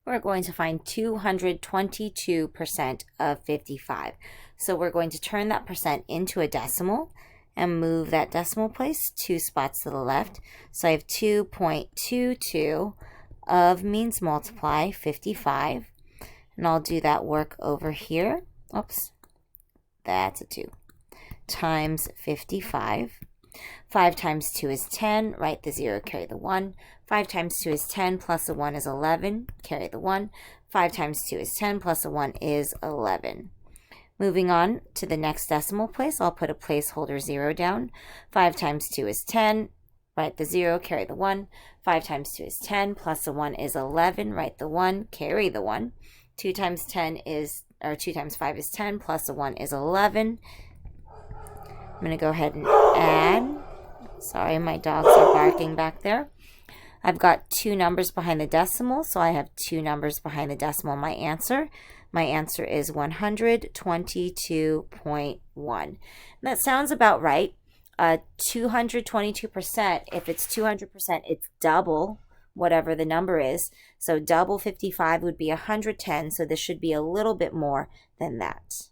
we're going to find 222% of 55. So we're going to turn that percent into a decimal and move that decimal place 2 spots to the left. So I have 2.22 of means multiply 55. And I'll do that work over here. Oops, that's a 2. Times 55. 5 times 2 is 10. Write the 0, carry the 1. 5 times 2 is 10, plus a 1 is 11. Carry the 1. 5 times 2 is 10, plus a 1 is 11. Moving on to the next decimal place, I'll put a placeholder 0 down. 5 times 2 is 10. Write the 0, carry the 1. 5 times 2 is 10, plus a 1 is 11. Write the 1, carry the 1. 2 times 5 is 10, plus a 1 is 11. I'm going to go ahead and add. Sorry, my dogs are barking back there. I've got 2 numbers behind the decimal, so I have 2 numbers behind the decimal in my answer. My answer is 122.1. That sounds about right. 222%, if it's 200%, it's double whatever the number is. So double 55 would be 110, so this should be a little bit more than that.